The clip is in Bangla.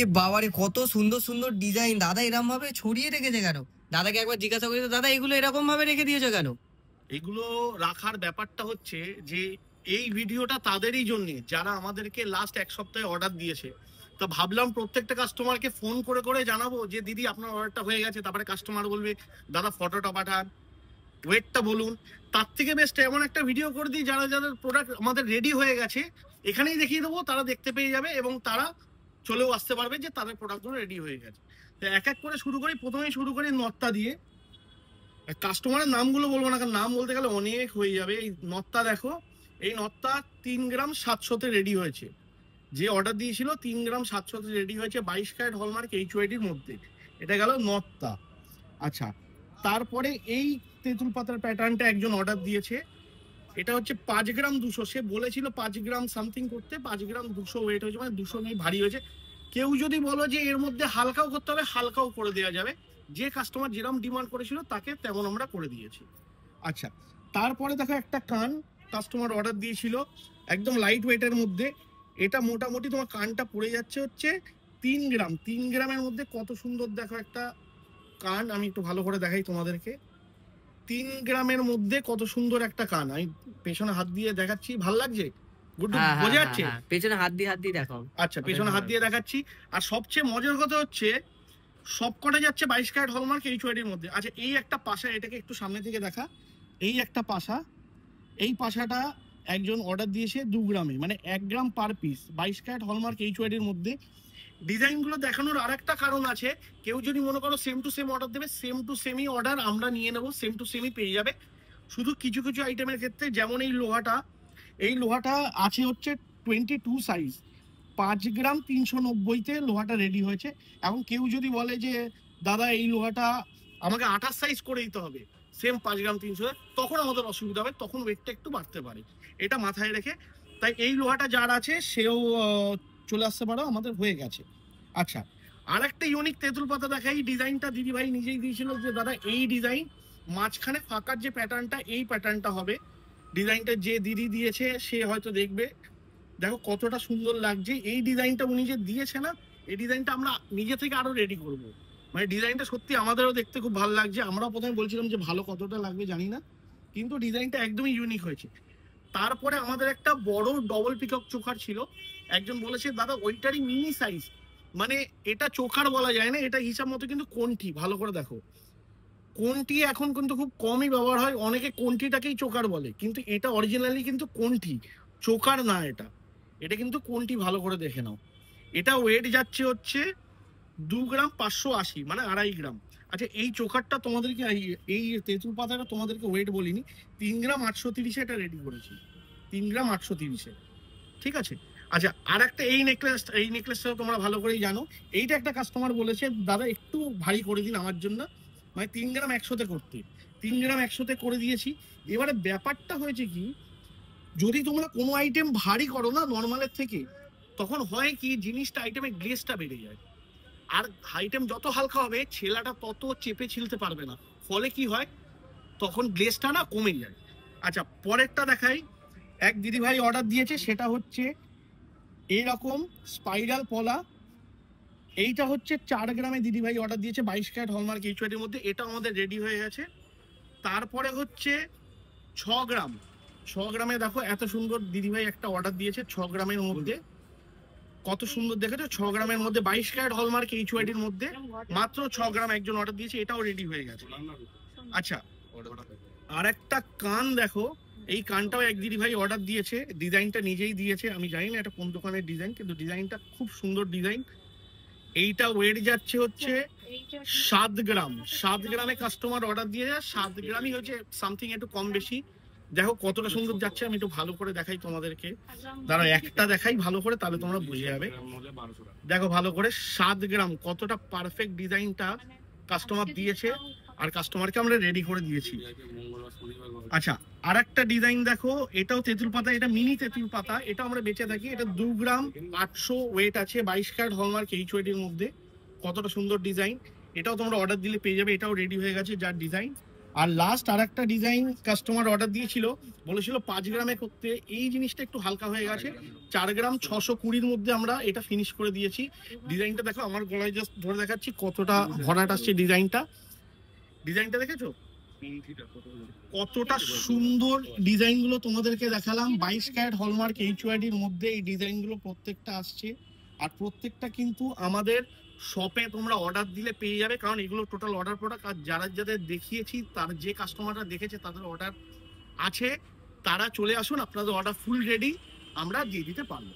এ বাবারে! কত সুন্দর, সুন্দর ডিজাইন। দাদা এরম ভাবে ছড়িয়ে রেখেছে কেন? দাদাকে একবার জিজ্ঞাসা করি তো, "দাদা এগুলো এরকম ভাবে রেখে দিয়েছো কেন?" এগুলো রাখার ব্যাপারটা হচ্ছে যে এই ভিডিওটা তাদেরই জন্য যারা আমাদেরকে লাস্ট এক সপ্তাহে অর্ডার দিয়েছে। তো ভাবলাম প্রত্যেকটা কাস্টমারকে ফোন করে করে জানাবো যে দিদি আপনার অর্ডারটা হয়ে গেছে। তারপরে কাস্টমার বলবে দাদা ফটোটা পাঠান, ওয়েটটা বলুন। তার থেকে বেস্ট এমন একটা ভিডিও করে দিই যারা যাদের প্রোডাক্ট আমাদের রেডি হয়ে গেছে এখানেই দেখিয়ে দেবো, তারা দেখতে পেয়ে যাবে এবং তারা চলেও আসতে পারবে যে তাদের প্রোডাক্টগুলো রেডি হয়ে গেছে। তো এক এক করে শুরু করি, প্রথমেই শুরু করি নটটা দিয়ে। কাস্টমারের নামগুলো বলবো না, কারণ নাম বলতে গেলে অনেক হয়ে যাবে। এই নটটা দেখো, এই নটটা 3 গ্রাম 700-তে রেডি হয়েছে। যে অর্ডার দিয়েছিল 3 গ্রাম 700-তে রেডি হয়েছে 22 ক্যারেট হলমার্ক HYD-র মধ্যে। এটা গেল নটটা। আচ্ছা, তারপরে এই তেঁতুল পাতার প্যাটার্নটা একজন অর্ডার দিয়েছে। এটা হচ্ছে 5 গ্রাম 200। সে বলেছিল 5 গ্রাম সামথিং করতে, 5 গ্রাম 200 ওয়েট হয়েছে, মানে 200 নেই, ভারী হয়েছে। কেউ যদি বলো যে এর মধ্যে হালকাও করতে হবে, হালকাও করে দেওয়া যাবে। যে কাস্টমার যেরকম ডিমান্ড করেছিল তাকে তেমন আমরা করে দিয়েছি। আচ্ছা, তারপরে দেখো একটা কান কাস্টমার অর্ডার দিয়েছিল একদম লাইট ওয়েটের মধ্যে। এটা মোটামুটি তোমার কানটা পড়ে যাচ্ছে হচ্ছে 3 গ্রাম। 3 গ্রামের মধ্যে কত সুন্দর দেখো একটা কান। আমি একটু ভালো করে দেখাই তোমাদেরকে। 3 গ্রামের মধ্যে কত সুন্দর একটা কান। আমি পেছনে হাত দিয়ে দেখাচ্ছি, ভাল লাগছে? গুড্ডু হ্যাঁ, হ্যাঁ, বোঝা হ্যাঁ, যাচ্ছে? হ্যাঁ। পেছনে হাত দিয়ে দেখাও। আচ্ছা, ওটাই পেছনে ভালো হাত দিয়ে লাগবে। দেখাচ্ছি। আর সবচেয়ে মজার কথা হচ্ছে সব কটা যাচ্ছে 22 ক্যারেট হলমার্ক HYD-র মধ্যে। আচ্ছা, এই একটা পাশা, এটাকে একটু সামনে থেকে দেখা। এই একটা পাশা, এই পাশাটা একজন অর্ডার দিয়েছে 2 গ্রামে, মানে 1 গ্রাম পার পিস, 22 ক্যারেট হলমার্ক HYD-র মধ্যে। ডিজাইনগুলো দেখানোর আরেকটা কারণ আছে। কেউ যদি মনে করো সেম টু সেম অর্ডার দেবে, সেম টু সেমই অর্ডার আমরা নিয়ে নেবো, সেম টু সেমই পেয়ে যাবে। শুধু কিছু কিছু আইটেমের ক্ষেত্রে, যেমন এই লোহাটা, এই লোহাটা আছে হচ্ছে 22 সাইজ, 5 গ্রাম 390-তে লোহাটা রেডি হয়েছে। এখন কেউ যদি বলে যে দাদা এই লোহাটা আমাকে 28 সাইজ করে দিতে হবে সেম 5 গ্রাম 300, তখন আমাদের অসুবিধা হবে, তখন ওয়েটটা একটু বাড়তে পারে। এটা মাথায় রেখে তাই এই লোহাটা যার আছে সেও চলে আসতে পারো, আমাদের হয়ে গেছে। আচ্ছা, আর একটা ইউনিক তেঁতুল পাতা দেখাই। ডিজাইনটা দিদি ভাই নিজেই দিয়েছিল যে দাদা এই ডিজাইন, মাঝখানে ফাঁকার যে প্যাটার্নটা, এই প্যাটার্নটা হবে। ডিজাইনটা যে দিদি দিয়েছে সে হয়তো দেখবে, দেখো কতটা সুন্দর লাগছে। এই ডিজাইনটা উনি যে দিয়েছে না, এই ডিজাইনটা আমরা নিজে থেকে আরো রেডি করব। মানে ডিজাইনটা সত্যি আমাদেরও দেখতে খুব ভালো লাগছে। আমরাও প্রথমে বলছিলাম যে ভালো কতটা লাগবে জানি না, কিন্তু ডিজাইনটা একদমই ইউনিক হয়েছে। তারপরে আমাদের একটা বড় ডবল পিকক চোকার ছিল। একজন বলেছে দাদা ওইটারই মিনি সাইজ, মানে এটা চোকার বলা যায় না, এটা হিসাব মতো কিন্তু কোনটি। ভালো করে দেখো, কোনটি এখন কিন্তু খুব কমই ব্যবহার হয়, অনেকে কোনটিটাকেই চোকার বলে, কিন্তু এটা অরিজিনালি কিন্তু কোনটি, চোকার না। এটা এটা কিন্তু কোনটি, ভালো করে দেখে নাও। এটা ওয়েট যাচ্ছে হচ্ছে 2 গ্রাম 580, মানে 2.5 গ্রাম। আচ্ছা, এই চোকারটা তোমাদেরকে, এই তেঁতুল পাতাটা তোমাদেরকে ওয়েট বলিনি। 3 গ্রাম 830-এ এটা রেডি করেছি, 3 গ্রাম 830-এ। ঠিক আছে। আচ্ছা, আর একটা এই নেকলেস, এই নেকলেসটা তোমরা ভালো করেই জানো। এইটা একটা কাস্টমার বলেছে দাদা একটু ভারী করে দিন আমার জন্য, মানে 3 গ্রাম 100-তে করতে। 3 গ্রাম 100-তে করে দিয়েছি। এবারে ব্যাপারটা হয়েছে কি, যদি তোমরা কোনো আইটেম ভারী করো না নর্মালের থেকে, তখন হয় কি জিনিসটা, আইটেমের গ্লেজটা বেড়ে যায়। আর আইটেম যত হালকা হবে ছেলাটা তত চেপে ছিলতে পারবে না, ফলে কি হয় তখন গ্লেজটা না কমে যায়। আচ্ছা, পরেরটা দেখাই। এক দিদি ভাই অর্ডার দিয়েছে, সেটা হচ্ছে এইরকম স্পাইরাল পলা। এইটা হচ্ছে 4 গ্রামে দিদি ভাই অর্ডার দিয়েছে 22 ক্যারেট হলমার্ক HYD-র মধ্যে। এটা আমাদের রেডি হয়ে গেছে। তারপরে হচ্ছে 6 গ্রাম, 6 গ্রামে দেখো এত সুন্দর দিদি ভাই একটা অর্ডার দিয়েছে 6 গ্রামের মধ্যে। কত সুন্দর দেখেছো, 6 গ্রামের মধ্যে 22 ক্যারেট হলমার্ক HYD-র মধ্যে মাত্র 6 গ্রাম একজন অর্ডার দিয়েছে, এটাও রেডি হয়ে গেছে। আচ্ছা, আর একটা কান দেখো। এই কানটাও এক দিদি ভাই অর্ডার দিয়েছে, ডিজাইনটা নিজেই দিয়েছে। আমি জানি না এটা কোন দোকানের ডিজাইন, কিন্তু ডিজাইনটা খুব সুন্দর ডিজাইন। এইটা ওয়েট যাচ্ছে হচ্ছে 7 গ্রাম। 7 গ্রামে কাস্টমার অর্ডার দিয়ে যায়, 7 গ্রামই হচ্ছে সামথিং একটু কম বেশি। দেখো কতটা সুন্দর যাচ্ছে, আমি একটু ভালো করে দেখাই তোমাদেরকে। দাঁড়াও একটা দেখাই ভালো করে, তাহলে তোমরা বুঝে যাবে। দেখো ভালো করে 7 গ্রাম কতটা পারফেক্ট ডিজাইনটা কাস্টমার দিয়েছে, আর কাস্টমারকে আমরা রেডি করে দিয়েছি। আচ্ছা, আর একটা ডিজাইন দেখো, এটাও তেঁতুল পাতা, এটা মিনি তেঁতুল পাতা, এটা আমরা বেঁচে থাকি। এটা 2 গ্রাম 800 ওয়েট আছে, 22 ক্যারেট হলমার্ক HYD-র মধ্যে। কতটা সুন্দর ডিজাইন, এটাও তোমরা অর্ডার দিলে পেয়ে যাবে। এটাও রেডি হয়ে গেছে যার ডিজাইন। আর লাস্ট আর একটা ডিজাইন কাস্টমার অর্ডার দিয়েছিল, বলেছিল 5 গ্রামে করতে, এই জিনিসটা একটু হালকা হয়ে গেছে। 4 গ্রাম 620-র মধ্যে আমরা এটা ফিনিশ করে দিয়েছি। ডিজাইনটা দেখো, আমার গলায় জাস্ট ধরে দেখাচ্ছি কতটা ভরাট আসছে ডিজাইনটা। ডিজাইনটা দেখেছো কতটা সুন্দর? ডিজাইন গুলো তোমাদেরকে দেখালাম। 22 ক্যারেট হলমার্ক HYD-র মধ্যে এই ডিজাইন গুলো প্রত্যেকটা আসছে। আর প্রত্যেকটা কিন্তু আমাদের শপে তোমরা অর্ডার দিলে পেয়ে যাবে, কারণ এগুলো টোটাল অর্ডার প্রোডাক্ট। আর যারা যাদের দেখিয়েছি, তার যে কাস্টমাররা দেখেছে তাদের অর্ডার আছে, তারা চলে আসুন, আপনাদের অর্ডার ফুল রেডি, আমরা দিয়ে দিতে পারবো।